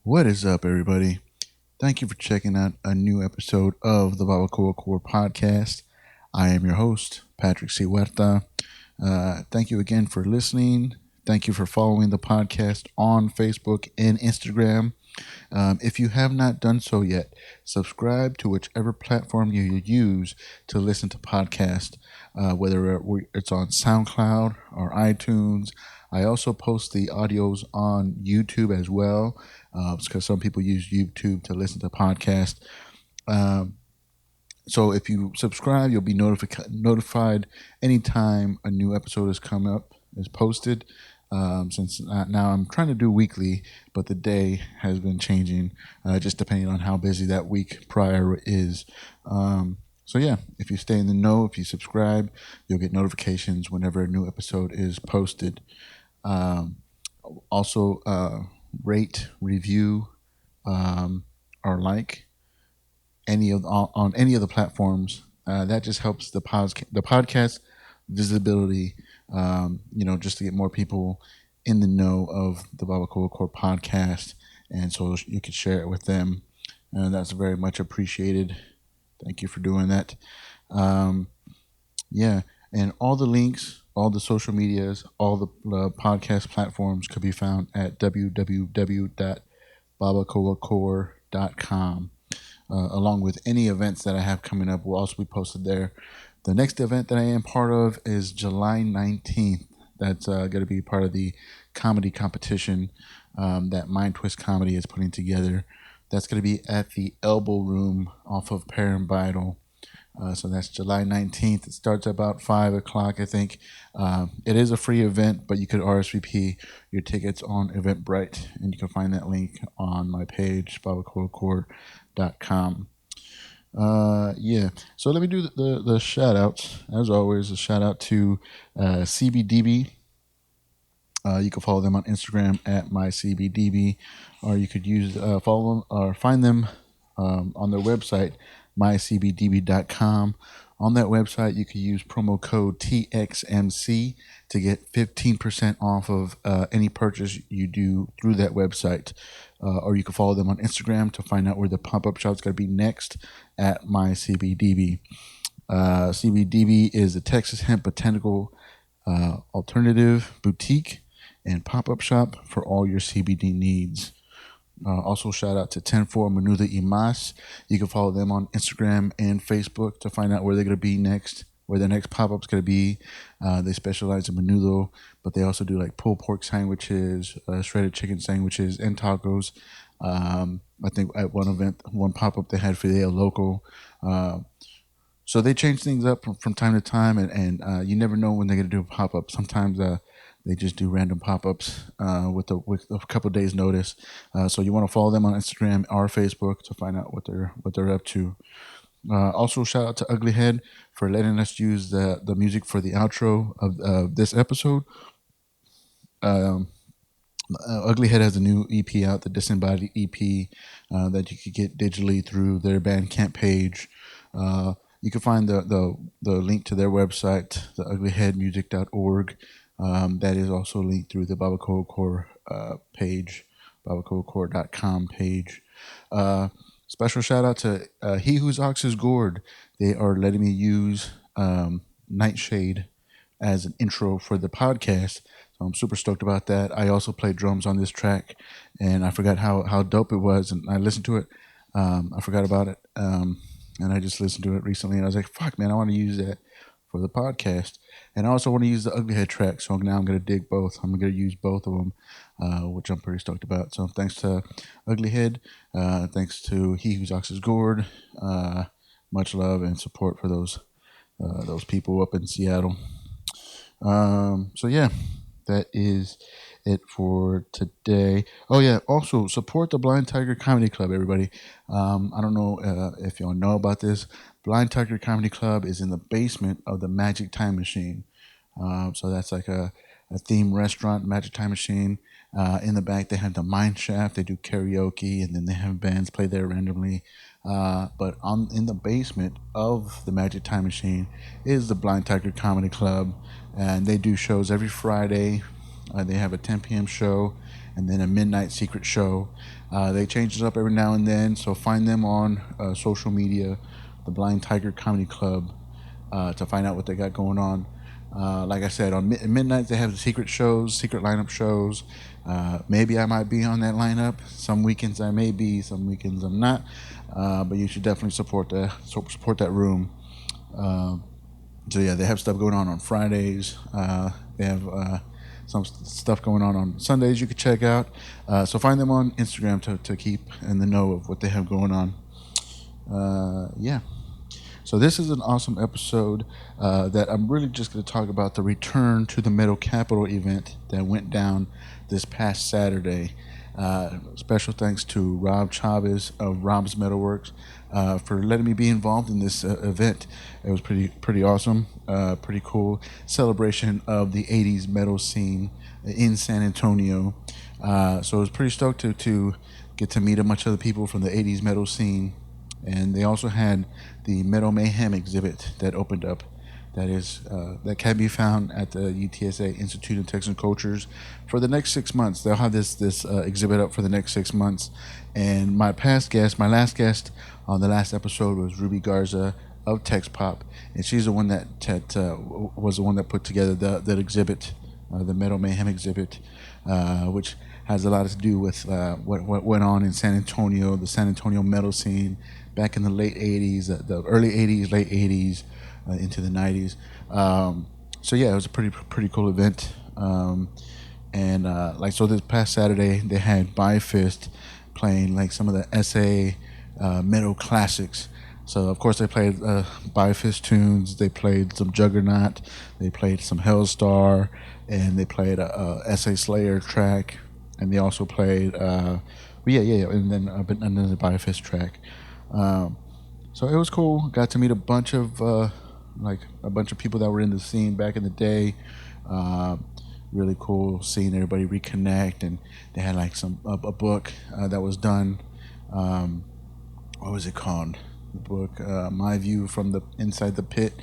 What is up, everybody? Thank you for checking out a new episode of the BarbacoaCore Podcast. I am your host, Patrick C. Huerta. Thank you again for listening. Thank you for following the podcast on Facebook and Instagram. If you have not done so yet, subscribe to whichever platform you use to listen to podcasts, whether it's on SoundCloud or iTunes. I also post the audios on YouTube as well, because some people use YouTube to listen to podcasts. Um, so if you subscribe, you'll be notified anytime a new episode is posted. Since now I'm trying to do weekly, but the day has been changing, just depending on how busy that week prior is. So yeah, if you stay in the know, if you subscribe, you'll get notifications whenever a new episode is posted. Um, Also, rate, review, or like any of on any of the platforms. That just helps the podcast visibility. Just to get more people in the know of the BarbacoaCore podcast, and so you can share it with them, and that's very much appreciated. Thank you for doing that. Um, yeah, and all the links, all the social medias, all the podcast platforms could be found at www.barbacoacore.com. Along with any events that I have coming up will also be posted there. The next event that I am part of is July 19th. That's going to be part of the comedy competition that Mind Twist Comedy is putting together. That's going to be at the Elbow Room off of Pear and Vital. So that's July 19th. It starts at about 5 o'clock, I think. It is a free event, but you could RSVP your tickets on Eventbrite, and you can find that link on my page, barbacoacore.com. Yeah, so let me do the shout outs. As always, a shout out to CBDB. You can follow them on Instagram at mycbdb, or you could use follow them or find them on their website, mycbdb.com. On that website, you can use promo code TXMC to get 15% off of any purchase you do through that website. Or you can follow them on Instagram to find out where the pop-up shop's going to be next at mycbdb. CBDB is the Texas Hemp Botanical Alternative Boutique and pop-up shop for all your CBD needs. Also, shout out to 104 Menuda y Mas. You can follow them on Instagram and Facebook to find out where they're going to be next, where their next pop up's going to be. They specialize in menudo, but they also do like pulled pork sandwiches, shredded chicken sandwiches, and tacos. I think at one pop up they had Fideo Loco. So they change things up from time to time, and you never know when they're going to do a pop up. Sometimes they just do random pop ups with a couple of days notice. So you want to follow them on Instagram or Facebook to find out what they're up to. Also, shout out to Ugly Head for letting us use the music for the outro of this episode. Ugly Head has a new EP out, the Disembodied EP, that you could get digitally through their Bandcamp page. You can find the link to their website, the uglyheadmusic.org. That is also linked through the BarbacoaCore page, barbacoacore.com page. Special shout out to He Whose Ox is Gored. They are letting me use Nightshade as an intro for the podcast. So I'm super stoked about that. I also played drums on this track, and I forgot how dope it was. And I listened to it. I forgot about it. And I just listened to it recently, and I was like, fuck, man, I want to use that for the podcast. And I also want to use the Ugly Head track, so now I'm going to dig both. I'm going to use both of them, which I'm pretty stoked about. So thanks to Ugly Head. Thanks to He Whose Ox is Gored. Much love and support for those people up in Seattle. So yeah, that is it for today. Oh yeah, also support the Blind Tiger Comedy Club, everybody. I don't know if y'all know about this. Blind Tiger Comedy Club is in the basement of the Magic Time Machine. So that's like a themed restaurant, Magic Time Machine. In the back, they have the Mine Shaft. They do karaoke, and then they have bands play there randomly. But in the basement of the Magic Time Machine is the Blind Tiger Comedy Club, and they do shows every Friday They have a 10 p.m. show and then a midnight secret show. They change it up every now and then, so find them on social media, the Blind Tiger Comedy Club, to find out what they got going on. Like I said, on midnight they have the secret shows, secret lineup shows. Maybe I might be on that lineup. Some weekends I may be, some weekends I'm not. But you should definitely support that room. So yeah, they have stuff going on Fridays. They have some stuff going on Sundays you could check out. So find them on Instagram to keep in the know of what they have going on. Yeah. So this is an awesome episode that I'm really just going to talk about the return to the Metal Capital event that went down this past Saturday. Special thanks to Robb Chavez of Robb's Metalworks for letting me be involved in this event. It was pretty awesome, pretty cool celebration of the 80s metal scene in San Antonio. So I was pretty stoked to get to meet a bunch of the people from the 80s metal scene. And they also had the Metal Mayhem exhibit that opened up. That can be found at the UTSA Institute of Texan Cultures for the next 6 months. They'll have this exhibit up for the next 6 months. And my last guest on the last episode was Ruby Garza of Tex Pop, and she's the one that was the one that put together that exhibit, the Metal Mayhem exhibit, which has a lot to do with what went on in San Antonio, the San Antonio metal scene back in the late 80s, the early 80s, late 80s, into the 90s. So yeah, it was a pretty cool event. So this past Saturday they had BYFIST playing like some of the SA metal classics. So of course they played BYFIST tunes. They played some Juggernaut. They played some Hellstar, and they played a SA Slayer track. And they also played, and then the BYFIST track. So it was cool. Got to meet a bunch of people that were in the scene back in the day. Really cool seeing everybody reconnect, and they had like a book that was done. What was it called? The book, My View from the Inside the Pit,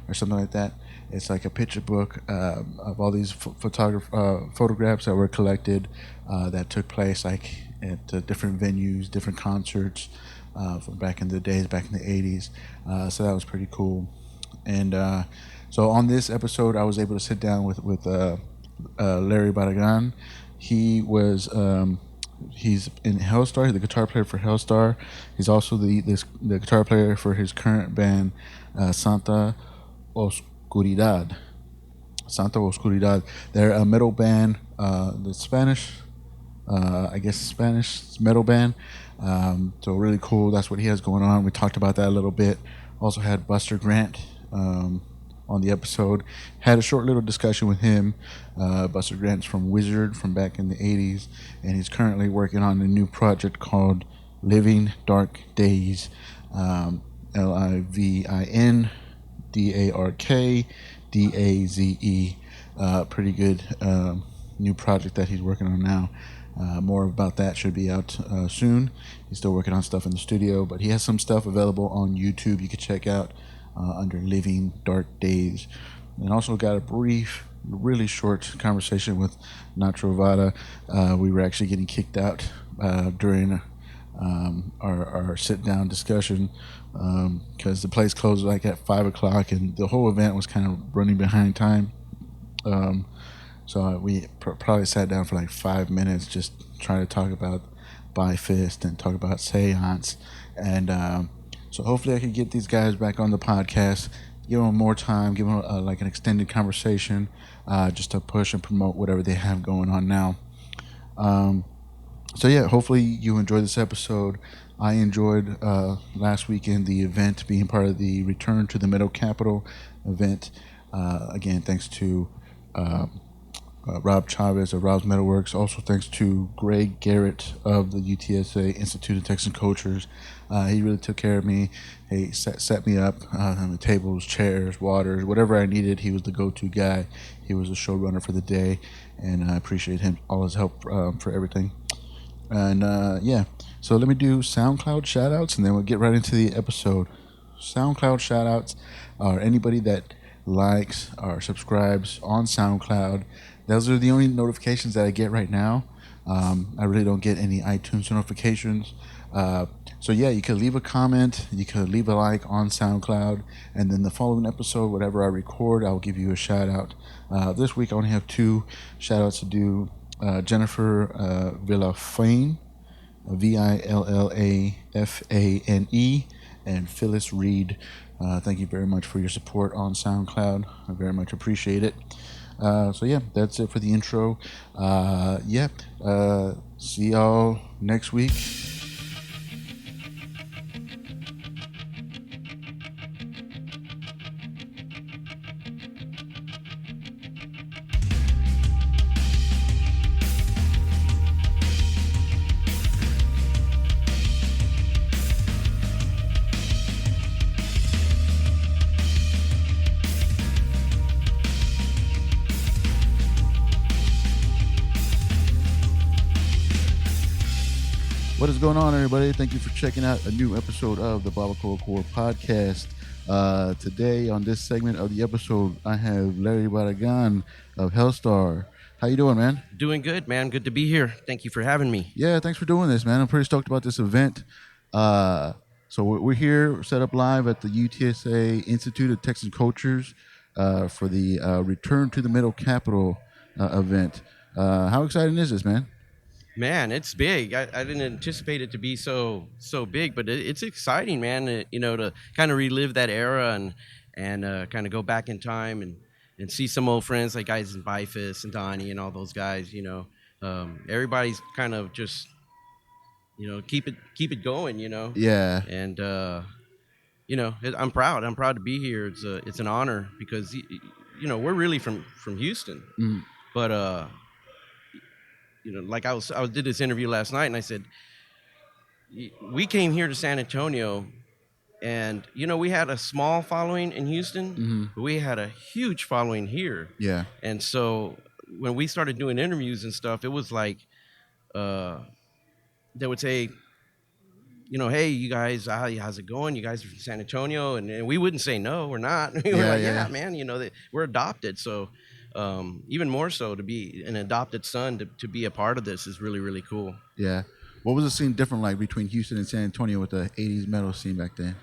or something like that. It's like a picture book of all these photographs that were collected that took place like at different venues, different concerts from back in the days, back in the 80s. So that was pretty cool. And so on this episode, I was able to sit down with Larry Barragan. He's in Hellstar. He's the guitar player for Hellstar. He's also the guitar player for his current band, Santos Caridad. Santos Caridad. They're a metal band, the Spanish metal band. So really cool. That's what he has going on. We talked about that a little bit. Also had Buster Grant on the episode. Had a short little discussion with him. Buster Grant's from WYZARD from back in the 80s, and he's currently working on a new project called LIVIN Dark DAZE. LIVIN DARKDAZE. Pretty good new project that he's working on now. More about that should be out soon. He's still working on stuff in the studio, but he has some stuff available on YouTube you could check out under LIVIN Dark DAZE. And also got a brief, really short conversation with NACHO VARA. We were actually getting kicked out during our sit-down discussion because the place closed like at 5 o'clock, and the whole event was kind of running behind time. So we probably sat down for like 5 minutes just trying to talk about BYFIST and talk about SÉANCE. And so hopefully I can get these guys back on the podcast, give them more time, give them like an extended conversation just to push and promote whatever they have going on now. So yeah, hopefully you enjoyed this episode. I enjoyed last weekend the event, being part of the Return to the Metal Capital event. Again, thanks to Robb Chavez of Robb's Metalworks. Also thanks to Garrett of the UTSA Institute of Texan Cultures. He really took care of me. He set me up on the tables, chairs, waters, whatever I needed. He was the go-to guy. He was the showrunner for the day, and I appreciate him, all his help for everything. And yeah, so let me do SoundCloud shoutouts, and then we'll get right into the episode. SoundCloud shoutouts are anybody that likes or subscribes on SoundCloud. Those are the only notifications that I get right now. I really don't get any iTunes notifications. Uh, so yeah, you could leave a comment, you could leave a like on SoundCloud, and then the following episode, whatever I record, I'll give you a shout out. This week I only have two shout outs to do. Jennifer Villafane, Villafane, and Phyllis Reed. Thank you very much for your support on SoundCloud. I very much appreciate it. So yeah, that's it for the intro. See y'all next week. What is going on, everybody? Thank you for checking out a new episode of the BarbacoaCore Podcast. Today, on this segment of the episode, I have Larry Barragan of HELSTAR. How you doing, man? Doing good, man. Good to be here. Thank you for having me. Yeah, thanks for doing this, man. I'm pretty stoked about this event. So we're here, set up live at the UTSA Institute of Texan Cultures for the Return to the Middle Capital event. How exciting is this, man? Man, it's big. I didn't anticipate it to be so big, but it's exciting, man. To kind of relive that era and kind of go back in time and see some old friends like guys in Beifuss and Donnie and all those guys. Everybody's kind of just keep it going. Yeah. And I'm proud. I'm proud to be here. It's an honor because we're really from Houston, but like I did this interview last night, and I said we came here to San Antonio, and we had a small following in Houston, but we had a huge following here. Yeah. And so when we started doing interviews and stuff, it was like they would say, hey, you guys, how's it going? You guys are from San Antonio, and we wouldn't say no, we're not. We were like, yeah, man, we're adopted, so. Even more so to be an adopted son to be a part of this is really, really cool. Yeah. What was the scene different like between Houston and San Antonio with the 80s metal scene back then?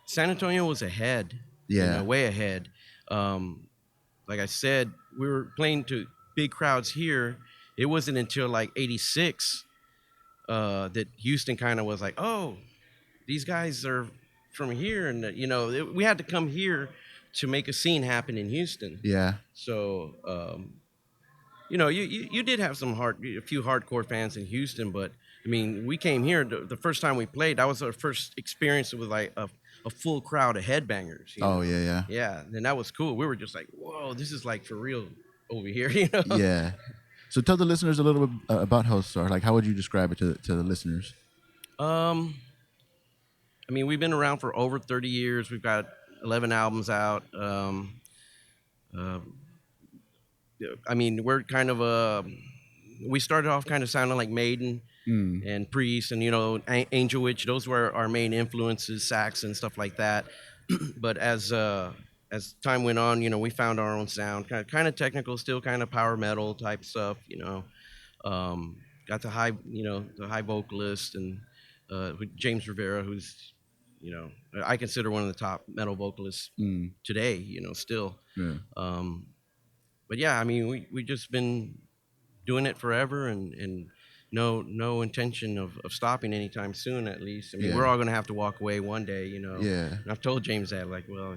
San Antonio was ahead. Yeah. Way ahead. Like I said, we were playing to big crowds here. It wasn't until like 86 that Houston kind of was like, oh, these guys are from here. And, we had to come here to make a scene happen in Houston. Yeah. So, you did have a few hardcore fans in Houston, but I mean, we came here the first time we played. That was our first experience with like a full crowd of headbangers. Yeah. Yeah, and that was cool. We were just like, whoa, this is like for real over here. Yeah. So tell the listeners a little bit about HELSTAR. Like, how would you describe it to the listeners? I mean, we've been around for over 30 years. We've got 11 albums out. I mean, we're kind of we started off kind of sounding like Maiden and Priest and Angel Witch. Those were our main influences, sax and stuff like that. But as time went on, we found our own sound, kind of technical, still kind of power metal type stuff. Got the high vocalist and with James Rivera, who's I consider one of the top metal vocalists today, still. Yeah. But yeah, I mean, we just been doing it forever and no intention of stopping anytime soon, at least. I mean, we're all going to have to walk away one day, Yeah. And I've told James that, like, well,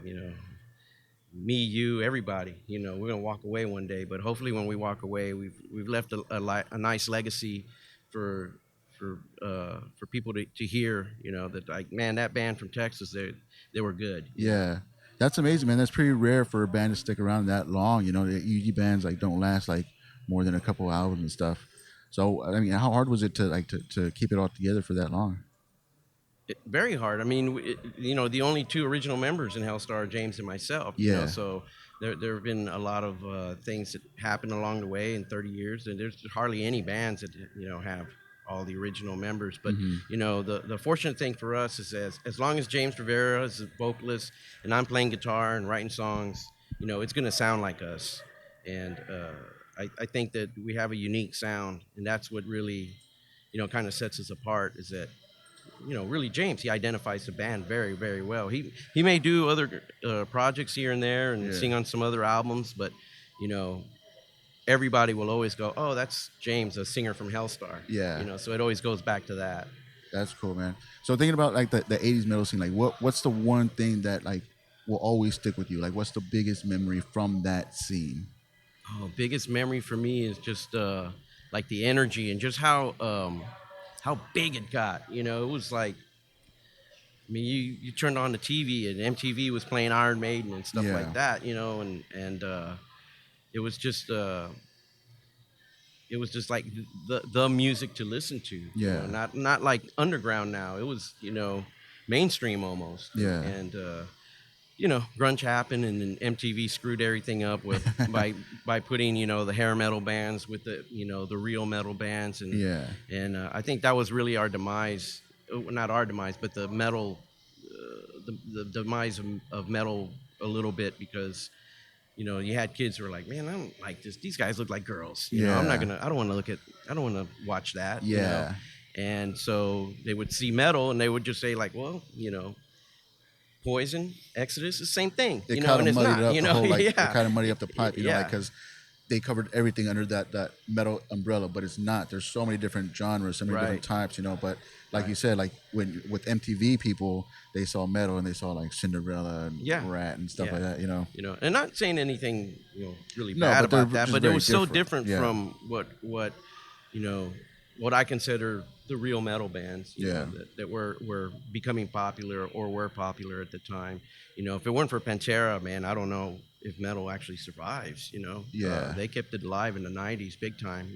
me, you, everybody, we're going to walk away one day, but hopefully when we walk away, we've left a nice legacy for people to hear, that like, man, that band from Texas, they were good. Yeah. That's amazing, man. That's pretty rare for a band to stick around that long. The usually bands like don't last like more than a couple albums and stuff. So I mean, how hard was it to keep it all together for that long? Very hard. I mean, the only two original members in HELSTAR are James and myself. Yeah. So there have been a lot of things that happened along the way in 30 years, and there's hardly any bands that have all the original members. But the fortunate thing for us is as long as James Rivera is a vocalist and I'm playing guitar and writing songs, it's going to sound like us. And I think that we have a unique sound, and that's what really, kind of sets us apart. Is that really James? He identifies the band very, very well. He may do other projects here and there and sing on some other albums, but you know, everybody will always go, "Oh, that's James, a singer from Hellstar." Yeah. So it always goes back to that. That's cool, man. So thinking about like the 80s metal scene, like what's the one thing that like will always stick with you? Like what's the biggest memory from that scene? Oh, biggest memory for me is just like the energy and just how big it got. It was like, I mean, you turned on the TV and MTV was playing Iron Maiden and stuff Yeah. like that, and it was just like the music to listen to. Yeah. Not like underground now. It was mainstream almost. Yeah. And grunge happened, and then MTV screwed everything up with by putting the hair metal bands with the real metal bands, and Yeah. I think that was really our demise. Not our demise, but the metal, the demise of metal a little bit, because you had kids who were like, man, I don't like this. These guys look like girls. I'm not gonna. I don't want to watch that. Yeah. And so they would see metal and they would just say like, well, Poison, Exodus, the same thing. It kind and of it's muddied not. up the whole like it Yeah. kind of muddied up the pipe, Yeah. like because they covered everything under that metal umbrella, but it's not. There's so many different genres, so many different Right. types, But like you said, like when with MTV people, they saw metal and they saw like Cinderella and Yeah. Rat and stuff Yeah. like that, And not saying anything, really No, bad but they're about that, just but it very was so different. different Yeah. from what I consider the real metal bands, Yeah. that were becoming popular or were popular at the time. If it weren't for Pantera, man, I don't know if metal actually survives. Yeah. They kept it alive in the '90s, big time.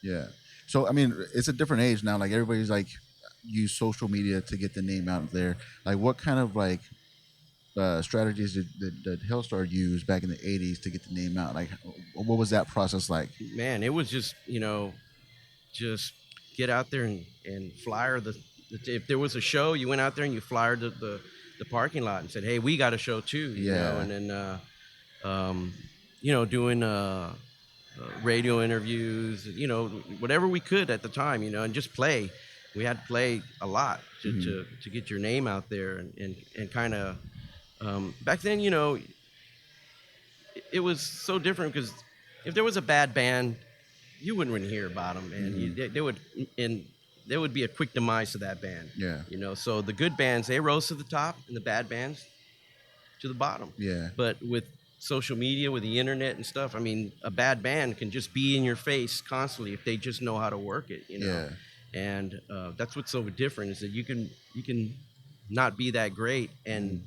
Yeah. So I mean, it's a different age now. Like everybody's like use social media to get the name out there. Like what kind of like strategies did Hellstar use back in the 80s to get the name out? Like what was that process like? Man, it was just just get out there and flyer if there was a show, you went out there and you flyered the parking lot and said, hey, we got a show too. And then doing radio interviews, whatever we could at the time, and just play. We had to play a lot to get your name out there, and kind of back then, it was so different because if there was a bad band, you wouldn't really hear about them, and there would be a quick demise to that band. Yeah. So the good bands, they rose to the top, and the bad bands to the bottom. Yeah. But with social media, with the internet and stuff, I mean, a bad band can just be in your face constantly if they just know how to work it. Yeah. And that's what's so different, is that you can not be that great and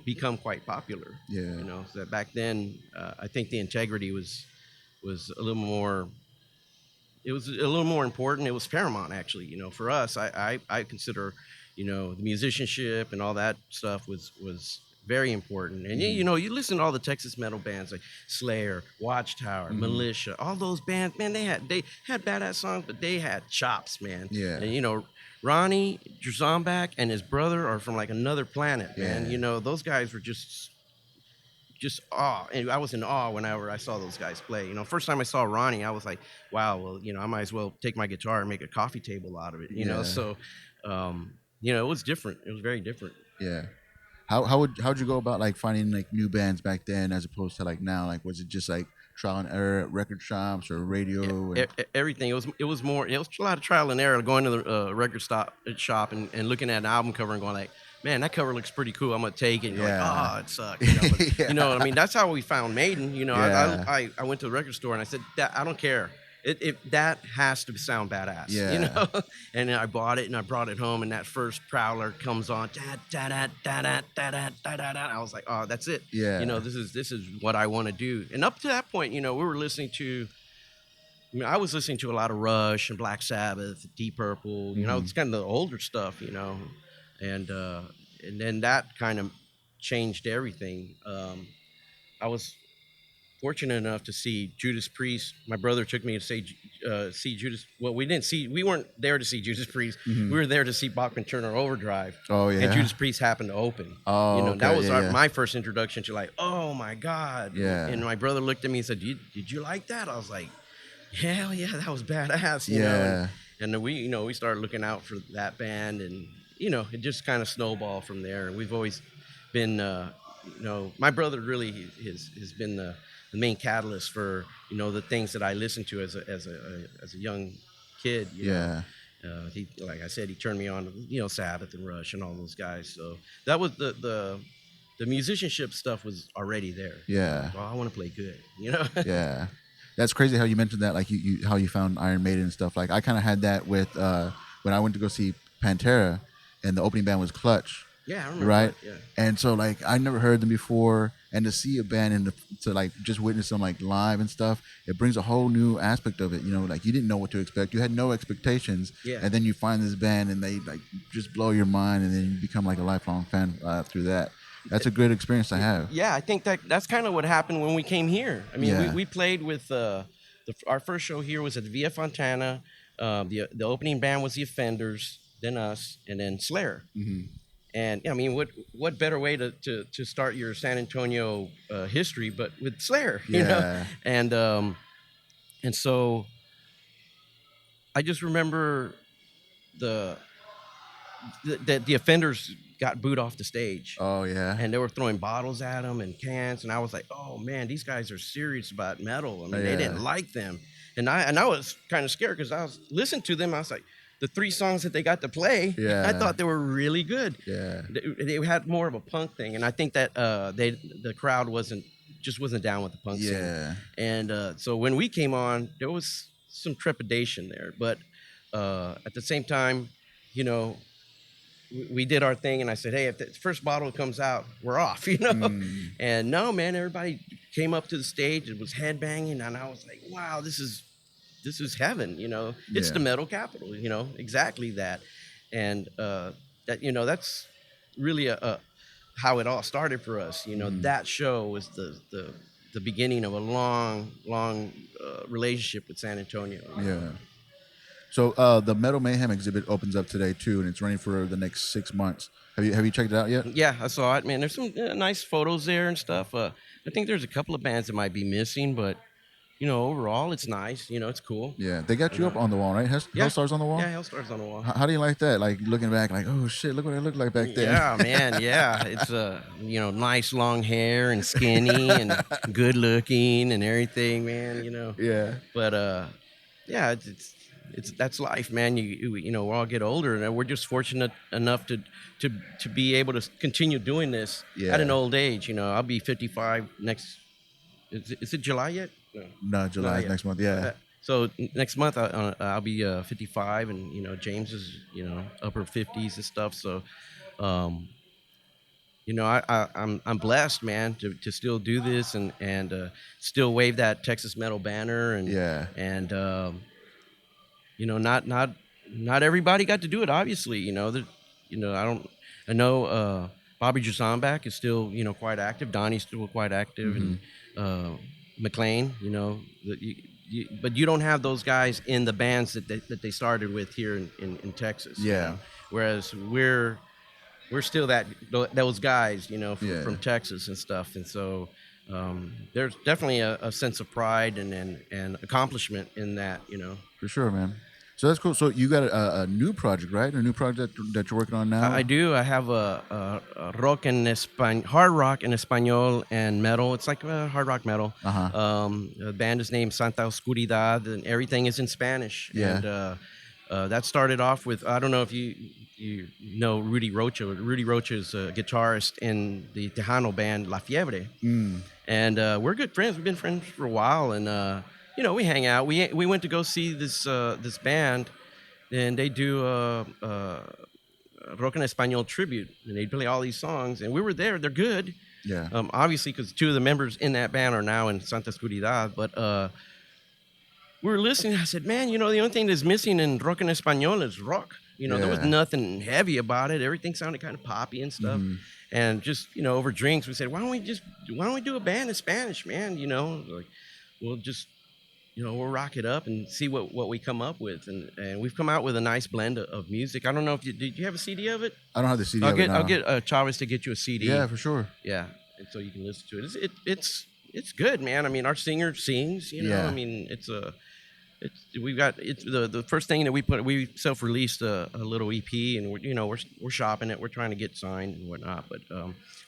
become quite popular. Yeah. So that back then, I think the integrity was a little more. It was a little more important. It was paramount, actually. For us, I consider, the musicianship and all that stuff was very important. And you listen to all the Texas metal bands like Slayer, Watchtower, Militia, all those bands. Man, they had badass songs, but they had chops, man. Yeah. And Ronnie Drzambak and his brother are from like another planet, man. Yeah. Those guys were just awe. And I was in awe whenever I saw those guys play. First time I saw Ronnie, I was like, wow, well, I might as well take my guitar and make a coffee table out of it, So, it was different. It was very different. Yeah. How'd you go about like finding like new bands back then as opposed to like now? Like was it just like trial and error at record shops or radio? Everything. It was more. It was a lot of trial and error. Going to the record shop and looking at an album cover and going like, man, that cover looks pretty cool. I'm gonna take it. And you're like, oh, it sucks. But, I mean, that's how we found Maiden. I went to the record store and I said, I don't care. That has to sound badass. Yeah. And then I bought it and I brought it home, and that first Prowler comes on. I was like, oh, that's it. Yeah. This is what I want to do. And up to that point, we were listening to. I was listening to a lot of Rush and Black Sabbath, Deep Purple. It's kind of the older stuff. And then that kind of changed everything. I was fortunate enough to see Judas Priest. My brother took me to see Judas. Well, we weren't there to see Judas Priest. Mhm. We were there to see Bachman Turner Overdrive. Oh, And yeah. Judas Priest happened to open. Oh, You know, that okay, was yeah. my first introduction to like, oh my God. Yeah. And my brother looked at me and said, did you like that? I was like, hell yeah, that was badass, you know. Yeah. And then we started looking out for that band, and it just kind of snowballed from there. And we've always been, my brother really has been the main catalyst for the things that I listened to as a young kid. Yeah. He, like I said, he turned me on to Sabbath and Rush and all those guys. So that was the musicianship stuff was already there. Yeah. Well, I want to play good, Yeah. That's crazy how you mentioned that, like you how you found Iron Maiden and stuff. Like I kind of had that with when I went to go see Pantera, and the opening band was Clutch. Yeah, I remember Right. that, yeah. And so like I never heard them before, and to see a band to like just witness them like live and stuff, it brings a whole new aspect of it. Like you didn't know what to expect. You had no expectations. Yeah. And then you find this band, and they like just blow your mind, and then you become like a lifelong fan through that. That's a good experience to have. Yeah, I think that's kind of what happened when we came here. I mean, Yeah. we played with our first show here was at Via Fontana. The opening band was the Offenders, then us, and then Slayer. Mhm. And I mean, what better way to start your San Antonio history but with Slayer, Yeah. And so I just remember the Offenders got booed off the stage. Oh yeah. And they were throwing bottles at them and cans, and I was like, "Oh man, these guys are serious about metal." I mean, they Yeah. didn't like them, and I was kind of scared because I was listening to them. I was like, the 3 songs that they got to play, Yeah. I thought they were really good. Yeah. They had more of a punk thing, and I think that the crowd wasn't down with the punk scene. Yeah. And so when we came on, there was some trepidation there, but at the same time, we did our thing, and I said, hey, if the first bottle comes out, we're off, Mm. And no, man, everybody came up to the stage. It was headbanging, and I was like, wow, this is heaven, It's Yeah. the metal capital, exactly that. And that's really how it all started for us. That show was the beginning of a long relationship with San Antonio. Yeah. So the Metal Mayhem exhibit opens up today too, and it's running for the next 6 months. Have you checked it out yet? Yeah, I saw it, man. There's some nice photos there and stuff. I think there's a couple of bands that might be missing, but overall it's nice. It's cool. Yeah, they got you up on the wall, right? Hellstar's on the wall. Yeah, Hellstar's on the wall. How do you like that? Like looking back, like, oh shit, look what I looked like back then. Yeah, man. Yeah, it's nice long hair and skinny and good looking and everything, man. Yeah. But yeah, it's that's life, man. We all get older, and we're just fortunate enough to be able to continue doing this Yeah. at an old age. I'll be 55 next. Is it July yet? No, July yet. next month. Yeah. So next month I'll be 55, and James is upper 50s and stuff. So, I'm blessed, man, to still do this and still wave that Texas metal banner, and Yeah. and not everybody got to do it. Obviously, I know Bobby Jazombek is still quite active. Donnie's still quite active, and McLean, but you don't have those guys in the bands that they started with here in Texas. Yeah. Whereas we're still those guys, Yeah. from Texas and stuff, and so there's definitely a sense of pride and accomplishment in that, For sure, man. So that's cool. So you got a new project, right? A new project that you're working on now? I do. I have a hard rock in Espanol and metal. It's like hard rock metal. Uh-huh. The band is named Santos Caridad, and everything is in Spanish. Yeah. And that started off with, I don't know if you know Rudy Rocha. Rudy Rocha is a guitarist in the Tejano band La Fiebre. Mm. And we're good friends. We've been friends for a while, and we hang out. We went to go see this band, and they do a rock en español tribute, and they play all these songs. And we were there. They're good. Yeah. Obviously, because 2 of the members in that band are now in Santos Caridad. But we were listening. I said, man, the only thing that's missing in rock en español is rock. There was nothing heavy about it. Everything sounded kind of poppy and stuff. Mm-hmm. And just, over drinks, we said, why don't we do a band in Spanish, man? Like we'll just, we'll rock it up and see what we come up with. And we've come out with a nice blend of music. I don't know if did you have a CD of it? I don't have the CD. I'll get Chavez to get you a CD. Yeah, for sure. Yeah, and so you can listen to it. It's good, man. I mean, our singer sings. Yeah. I mean, we've got the first thing that we self-released a little EP, and we're shopping it. We're trying to get signed and whatnot. But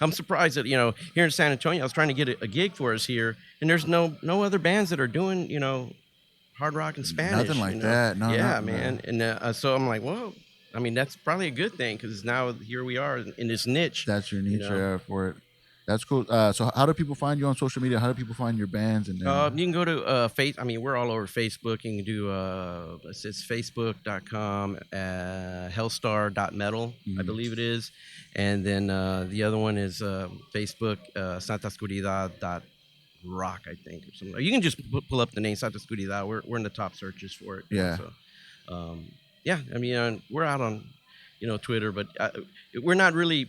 I'm surprised that here in San Antonio, I was trying to get a gig for us here, and there's no other bands that are doing hard rock in Spanish. Nothing like that. No. Yeah, man. And so I'm like, well, I mean, that's probably a good thing because now here we are in this niche. That's your niche for it. That's cool. So how do people find you on social media? How do people find your bands? And you can go to I mean, we're all over Facebook. You can do it's facebook.com, hellstar.metal, I believe it is. And then the other one is Facebook, Santos Caridad rock, I think, or something. You can just pull up the name Santos Caridad. We're in the top searches for it. Yeah. So, yeah. I mean, we're out on, Twitter, but we're not really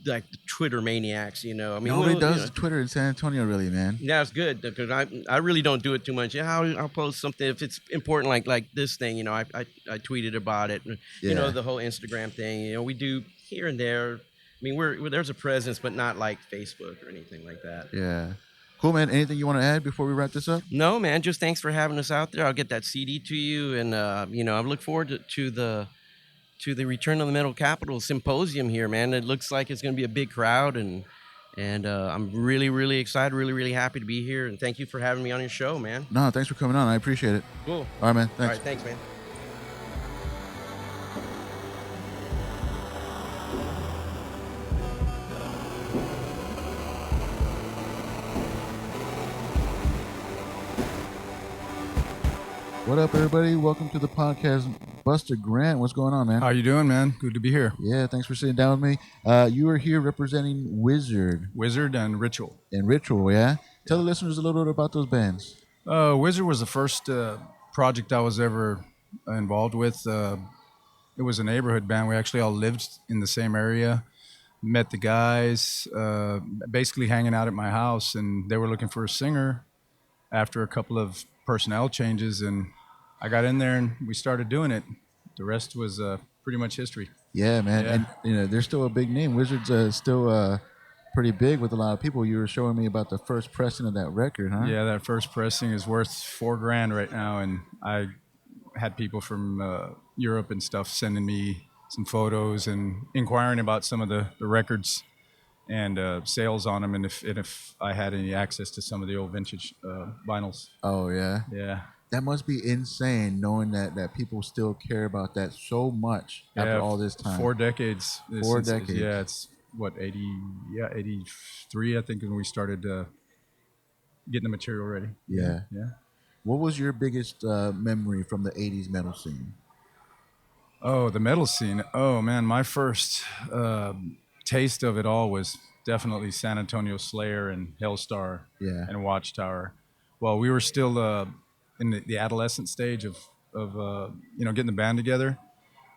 like the Twitter maniacs. I mean, nobody does Twitter in San Antonio, really, man. Yeah, it's good because I really don't do it too much. Yeah, I'll post something if it's important, like this thing. I tweeted about it. The whole Instagram thing. We do here and there. I mean, there's a presence, but not like Facebook or anything like that. Yeah. Cool, man. Anything you want to add before we wrap this up? No, man. Just thanks for having us out there. I'll get that CD to you, and I look forward to the Return of the Metal Capital Symposium here, man. It looks like it's going to be a big crowd, and I'm really, really excited, really, really happy to be here. And thank you for having me on your show, man. No, thanks for coming on. I appreciate it. Cool. All right, man. Thanks. All right, thanks, man. What up, everybody? Welcome to the podcast. Buster Grant, what's going on, man? How you doing, man? Good to be here. Yeah, thanks for sitting down with me. You are here representing WYZARD and Ritual. And Ritual, yeah? Tell the listeners a little bit about those bands. WYZARD was the first project I was ever involved with. It was a neighborhood band. We actually all lived in the same area. Met the guys, basically hanging out at my house, and they were looking for a singer after a couple of personnel changes, and I got in there and we started doing it. The rest was pretty much history. Yeah, man. Yeah. And they're still a big name. WYZARD's still pretty big with a lot of people. You were showing me about the first pressing of that record, huh? Yeah, that first pressing is worth $4,000 right now, and I had people from Europe and stuff sending me some photos and inquiring about some of the records and sales on them, and if I had any access to some of the old vintage vinyls. Oh, yeah? Yeah. That must be insane, knowing that people still care about that so much after all this time. 4 decades. 4 decades. Yeah, it's what, 83, I think, when we started getting the material ready. Yeah. Yeah. What was your biggest memory from the 80s metal scene? Oh, the metal scene. Oh, man, my first taste of it all was definitely San Antonio Slayer and Hellstar and Watchtower. Well, we were still in the adolescent stage of getting the band together.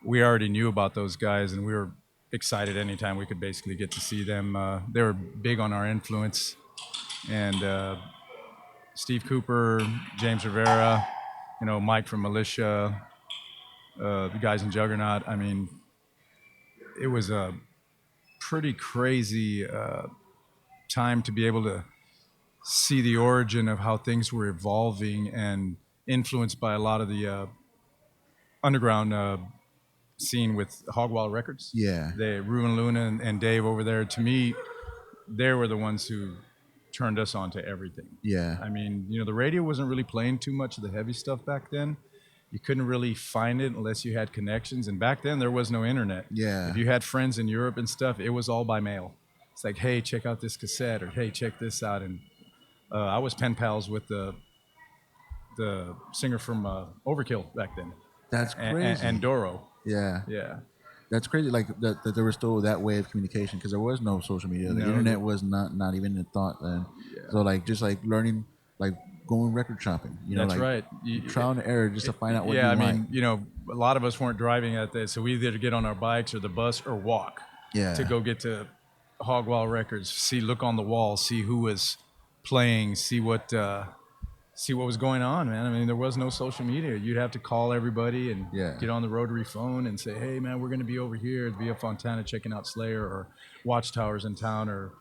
We already knew about those guys, and we were excited anytime we could basically get to see them. They were big on our influence, and Steve Cooper, James Rivera, Mike from Militia, the guys in Juggernaut. I mean, it was a pretty crazy time to be able to see the origin of how things were evolving and influenced by a lot of the underground scene with Hogwild Records. Yeah. Ruben Luna and Dave over there, to me, they were the ones who turned us on to everything. Yeah. I mean, the radio wasn't really playing too much of the heavy stuff back then. You couldn't really find it unless you had connections. And back then, there was no internet. Yeah. If you had friends in Europe and stuff, it was all by mail. It's like, hey, check out this cassette, or hey, check this out. And I was pen pals with the singer from Overkill back then. That's crazy. And Doro. Yeah. Yeah. That's crazy, like that there was still that way of communication, because there was no social media. The internet was not even a thought then. Yeah. So just learning, going record shopping. That's like right. Trial and error just to find out what yeah, you I like. mean, a lot of us weren't driving at this, so we either get on our bikes or the bus or walk to go get to Hogwall Records, look on the wall, see who was playing, see what was going on, man. I mean, there was no social media. You'd have to call everybody and get on the rotary phone and say, hey, man, we're going to be over here at Via Fontana checking out Slayer, or Watchtowers in town, or,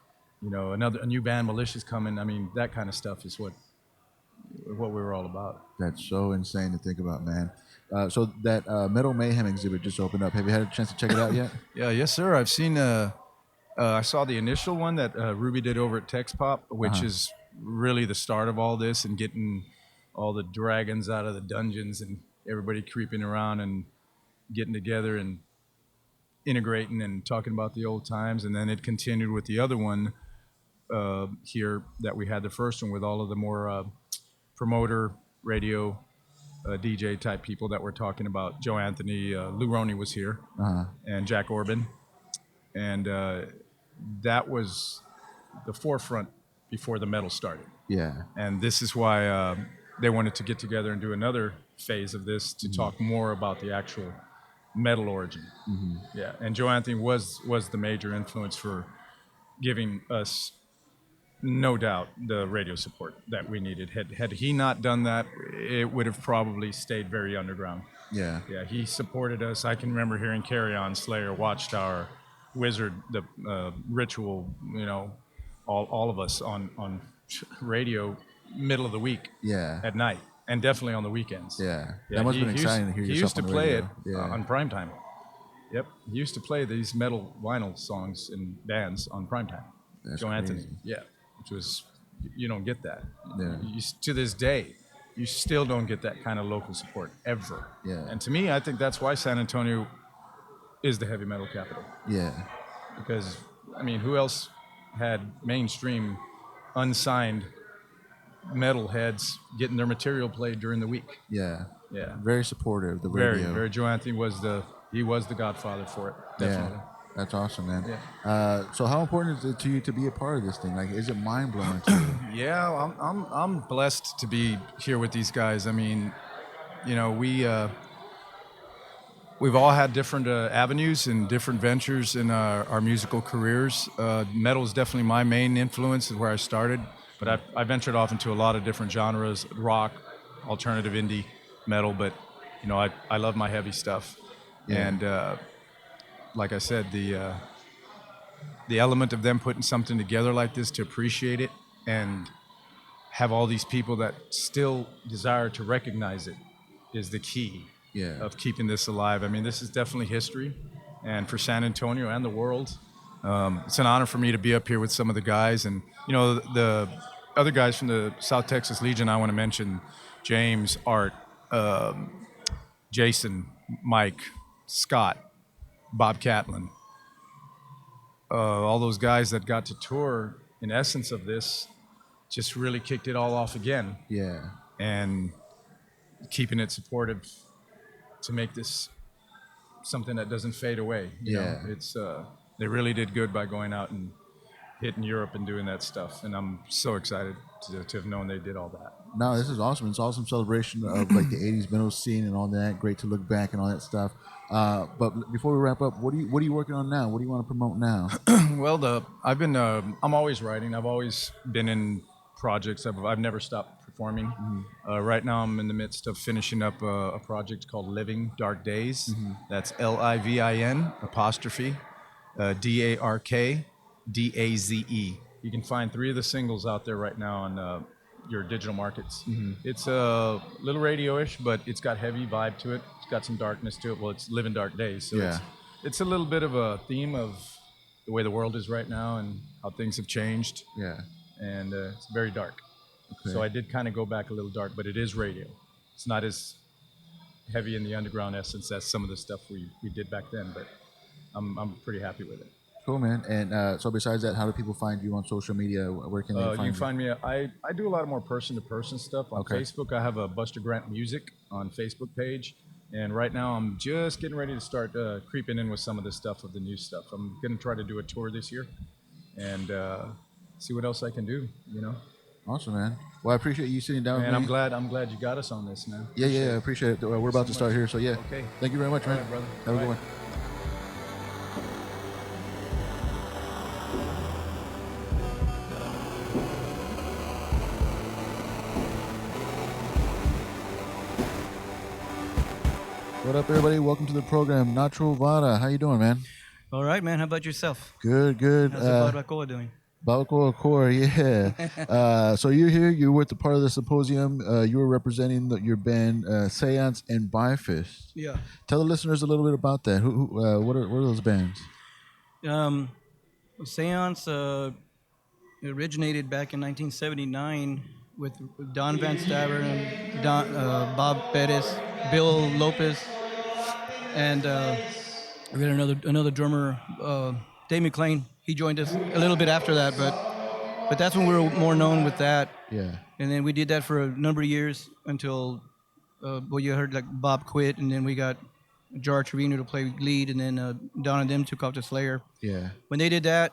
a new band, Militia's coming. I mean, that kind of stuff is what we were all about. That's so insane to think about, man. So that Metal Mayhem exhibit just opened up. Have you had a chance to check it out yet? Yes, sir. I've seen, I saw the initial one that Ruby did over at Tex Pop, which is really the start of all this, and getting all the dragons out of the dungeons and everybody creeping around and getting together and integrating and talking about the old times. And then it continued with the other one here that we had, the first one, with all of the more promoter, radio, DJ type people that we're talking about. Joe Anthony, Lou Roney was here, and Jack Orban. And that was the forefront before the metal started. Yeah. And this is why they wanted to get together and do another phase of this to talk more about the actual metal origin. Yeah. And Joe Anthony was the major influence for giving us, no doubt, the radio support that we needed. Had he not done that, it would have probably stayed very underground. Yeah. Yeah, he supported us. I can remember hearing Carry On, Slayer, Watchtower, WYZARD, the Ritual, all of us on radio middle of the week. Yeah. At night, and definitely on the weekends. Yeah. That must have been exciting to hear yourself. He used to play it yeah. on primetime. Yep. He used to play these metal vinyl songs in bands on primetime. That's Joe crazy. Anthony. Yeah. Which was, you don't get that. Yeah. To this day, you still don't get that kind of local support ever. Yeah. And to me, I think that's why San Antonio is the heavy metal capital. Yeah. Because, I mean, who else had mainstream, unsigned metal heads getting their material played during the week? Yeah. Yeah. Very supportive, the radio. Very. Joe Anthony was the godfather for it. Definitely. Yeah. That's awesome, man. Yeah. So how important is it to you to be a part of this thing? Like, is it mind-blowing to you? Yeah, I'm blessed to be here with these guys. I mean, we've all had different avenues and different ventures in our musical careers. Metal is definitely my main influence, is where I started. But I ventured off into a lot of different genres: rock, alternative, indie, metal. But I love my heavy stuff. Yeah. And like I said, the element of them putting something together like this to appreciate it and have all these people that still desire to recognize it is the key of keeping this alive. I mean, this is definitely history, and for San Antonio and the world, it's an honor for me to be up here with some of the guys. And the other guys from the South Texas Legion, I want to mention: James, Art, Jason, Mike, Scott, Bob Catlin, all those guys that got to tour in essence of this, just really kicked it all off again. Yeah. And keeping it supportive to make this something that doesn't fade away. You know, it's they really did good by going out and hitting Europe and doing that stuff. And I'm so excited to have known they did all that. No, this is awesome. It's awesome celebration of like the 80s metal scene and all that. Great to look back and all that stuff. But before we wrap up, what are you working on now? What do you want to promote now? Well, I'm always writing. I've always been in projects. I've never stopped performing. Mm-hmm. Right now I'm in the midst of finishing up a project called Living Dark Daze. Mm-hmm. That's LIVIN DARKDAZE. You can find 3 of the singles out there right now on your digital markets. Mm-hmm. It's a little radio-ish, but it's got heavy vibe to it. It's got some darkness to it. Well, it's Living Dark Days, so it's a little bit of a theme of the way the world is right now and how things have changed. Yeah. And it's very dark. Okay. So I did kind of go back a little dark, but it is radio. It's not as heavy in the underground essence as some of the stuff we did back then, but I'm pretty happy with it. Cool, man. And so besides that, how do people find you on social media? Where can they find you? You can find me. I do a lot of more person-to-person stuff on Facebook. I have a Buster Grant Music on Facebook page. And right now I'm just getting ready to start creeping in with some of the stuff of the new stuff. I'm going to try to do a tour this year and see what else I can do, you know. Awesome, man. Well, I appreciate you sitting down with Man, me. I'm glad you got us on this, man. Yeah, I appreciate it. We're about to start here, so yeah. Okay. Thank you very much, man. All right, brother. Have a good one. What up, everybody? Welcome to the program. NACHO VARA. How you doing, man? All right, man. How about yourself? Good. How's the Barbacoa doing? BarbacoaCore, yeah. So you're here. You're with the part of the symposium. You were representing your band, SÉANCE and BYFIST. Yeah. Tell the listeners a little bit about that. What are those bands? Séance originated back in 1979 with Don Van Staver and Bob Pettis, Bill Lopez, and we had another drummer, Dave McLean. He joined us a little bit after that, but that's when we were more known with that. Yeah. And then we did that for a number of years until, you heard like Bob quit, and then we got George Trevino to play lead, and then Don and them took off to Slayer. Yeah. When they did that,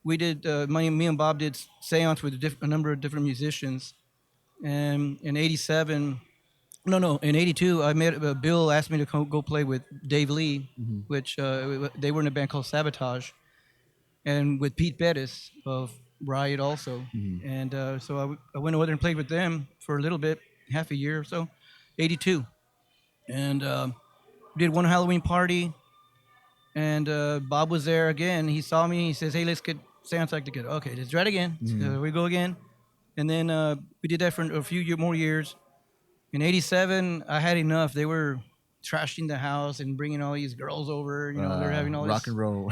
we did, me and Bob did Séance with a number of different musicians. And in 87, in 82, I met, Bill asked me to go play with Dave Lee, which they were in a band called Sabotage, and with Pete Bettis of Riot also. And so I went over there and played with them for a little bit, half a year or so, 82. And did one Halloween party, and Bob was there again. He saw me, he says, hey, let's get Sounds Like together. Okay, let's try it again. So we go again. And then we did that for a few more years. In 87, I had enough. They were trashing the house and bringing all these girls over. You know, they're having all rock this, and roll.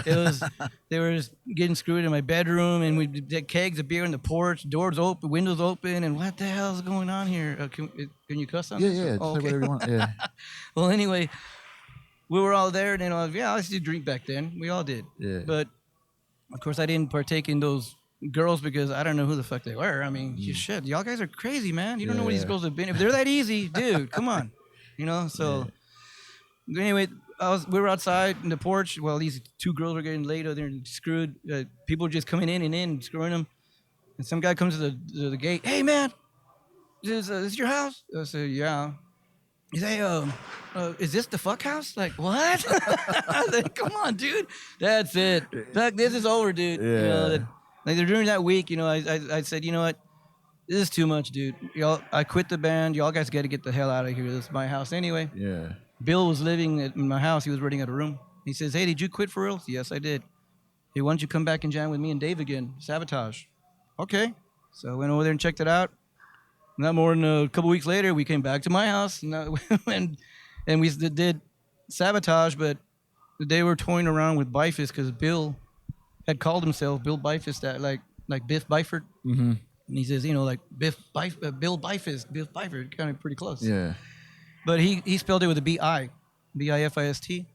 They were just getting screwed in my bedroom, and we did kegs of beer on the porch, doors open, windows open, and what the hell is going on here? Can you cuss on this? Yeah. Oh, Say whatever you want. Yeah. Well, anyway, we were all there, and then I used to drink back then. We all did. Yeah. But of course, I didn't partake in those girls because I don't know who the fuck they were. I mean, shit, y'all guys are crazy, man. You don't know what these girls have been. If they're that easy, dude, come on. You know, so anyway, we were outside in the porch. Well, these two girls were getting laid. They're screwed. People were just coming in and screwing them. And some guy comes to the gate. Hey, man, is this your house? I said, yeah. He said, is this the fuck house? Like, what? I said, come on, dude. That's it. Fuck, this is over, dude. Yeah. You know, like during that week, you know, I said, you know what? This is too much, dude. I quit the band. Y'all guys got to get the hell out of here. This is my house anyway. Yeah. Bill was living in my house. He was renting out a room. He says, hey, did you quit for real? Yes, I did. Hey, why don't you come back and jam with me and Dave again? Sabotage. Okay. So I went over there and checked it out. Not more than a couple weeks later, we came back to my house and we did Sabotage, but they were toying around with Beifuss because Bill had called himself Bill Beifuss, that like Biff Byford. Mm-hmm. And he says, you know, like Bill Beifuss, Biff Byford, kind of pretty close. Yeah. But he spelled it with a B-I-F-I-S-T.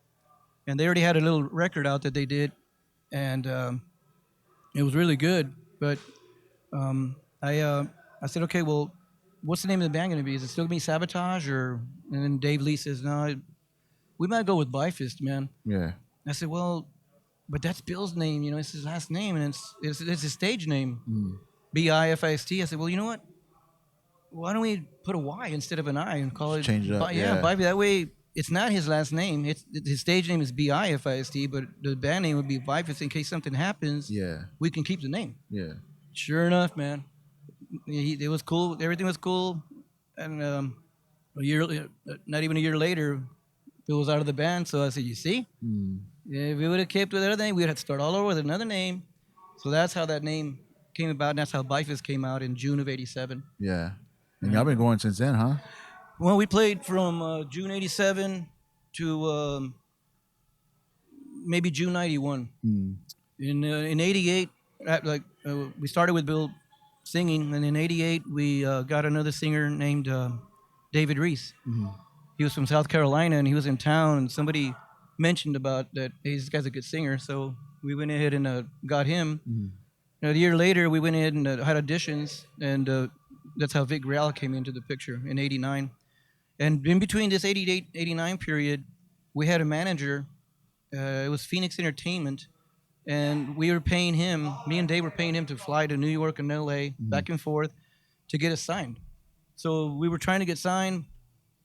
And they already had a little record out that they did, and it was really good. But I said, okay, well, what's the name of the band going to be? Is it still going to be Sabotage? And then Dave Lee says, no, we might go with BYFIST, man. Yeah. I said, well, but that's Bill's name, you know, it's his last name, and it's his stage name, B-I-F-I-S-T. I said, well, you know what? Why don't we put a Y instead of an I and call it? Change it up. Bybee. That way, it's not his last name. His stage name is B-I-F-I-S-T, but the band name would be BYFIST in case something happens. Yeah. We can keep the name. Yeah. Sure enough, man. It was cool. Everything was cool. And not even a year later, Bill was out of the band. So I said, you see? If we would have kept with the other name, we'd have to start all over with another name. So that's how that name came about, and that's how BYFIST came out in June of 87. Yeah. And y'all been going since then, huh? Well, we played from June 87 to maybe June 91. In 88, we started with Bill singing, and in 88 we got another singer named David Reese. He was from South Carolina, and he was in town, and somebody mentioned about that, hey, this guy's a good singer, so we went ahead and got him. A year later, we went ahead and had auditions, and that's how Vic Real came into the picture in 89. And in between this 88, 89 period, we had a manager. It was Phoenix Entertainment, and we were paying him, me and Dave were paying him to fly to New York and LA, back and forth. to get us signed. So we were trying to get signed,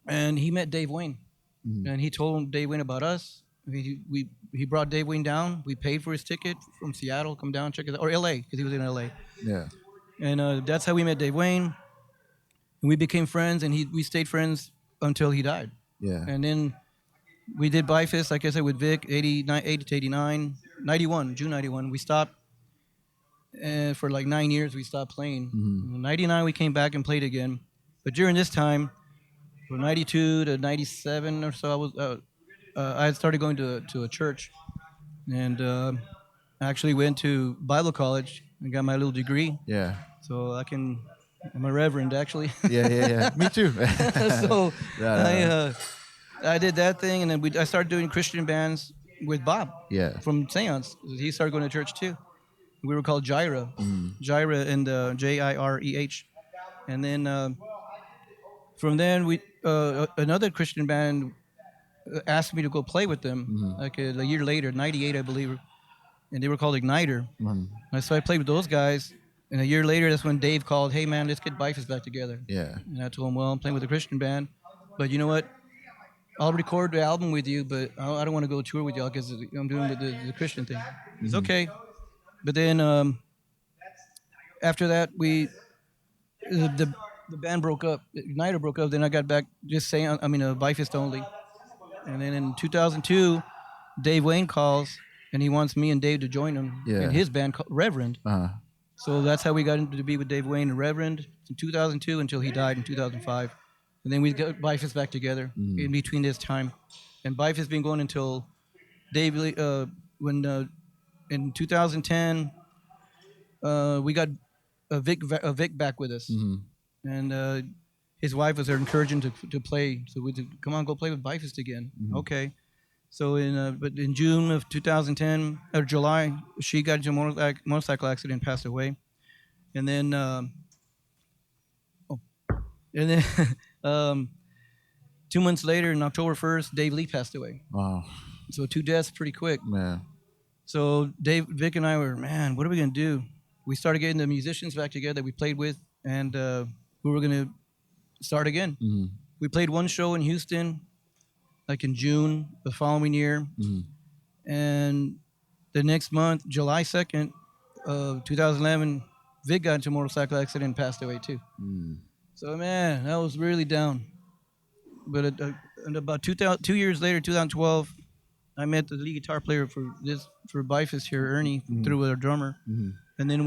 and he met Dave Wayne, and he told Dave Wayne about us. He brought Dave Wayne down. We paid for his ticket from Seattle, come down, check it out, or LA, because he was in LA. Yeah. And that's how we met Dave Wayne, and we became friends, and we stayed friends until he died. Yeah. And then we did BYFIST, like I said, with Vic, 80 to 89, 91, June 91. We stopped for like 9 years. We stopped playing. In 99, we came back and played again. But during this time, from 92 to 97 or so, I had started going to a church, and actually went to Bible college and got my little degree. Yeah. So I'm a reverend, actually. Yeah. Me too. So I did that thing, and then I started doing Christian bands with Bob. Yeah. From Seance. He started going to church too. We were called Jireh. Jireh, and Jireh. And then from then another Christian band asked me to go play with them like a year later, 98 I believe, and they were called Igniter. And so I played with those guys, and a year later that's when Dave called, hey man, let's get BYFIST back together. Yeah. And I told him, well, I'm playing with a Christian band, but you know what, I'll record the album with you, but I don't want to go tour with y'all because I'm doing the Christian thing. It's okay. But then after that, the band broke up. Igniter broke up. Then I got back just BYFIST only. And then in 2002, Dave Wayne calls, and he wants me and Dave to join him in his band called Reverend. So that's how we got into to be with Dave Wayne and Reverend in 2002 until he died in 2005. And then we got BYFIST back together in between this time. And BYFIST been going until Dave, in 2010, we got a Vic back with us. And his wife was encouraging to play. So we said, come on, go play with BYFIST again. Okay. So but in June of 2010, or July, she got into a motorcycle accident and passed away. And then, 2 months later, on October 1st, Dave Lee passed away. Wow. So 2 deaths pretty quick. Man. So Vic and I were, man, what are we going to do? We started getting the musicians back together that we played with, and we were going to start again. We played one show in Houston, like in June the following year. And the next month, July 2nd of 2011, Vic got into a motorcycle accident and passed away too. So, man, that was really down. But and about 2 years later, 2012, I met the lead guitar player for BYFIST here, Ernie, through our drummer. And then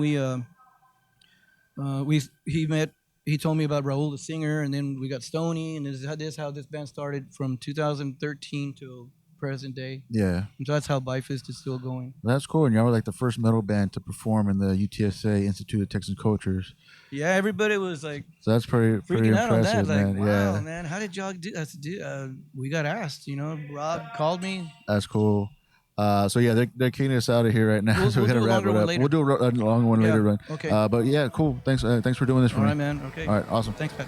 he told me about Raul the singer, and then we got Stoney, and this is how this band started from 2013 till present day. Yeah. And so that's how BYFIST is still going. That's cool. And y'all were like the first metal band to perform in the UTSA Institute of Texan Cultures. Yeah, everybody was like, so that's pretty freaking out impressive, on that. Like, man. wow, man, how did y'all do that? We got asked, Rob called me. That's cool. So yeah, they're kicking us out of here right now. So we gotta wrap it up. Later. We'll do a long one later, run. Okay. But yeah, cool. Thanks for doing this for me. All right, man. Okay. All right, awesome. Thanks, Pat.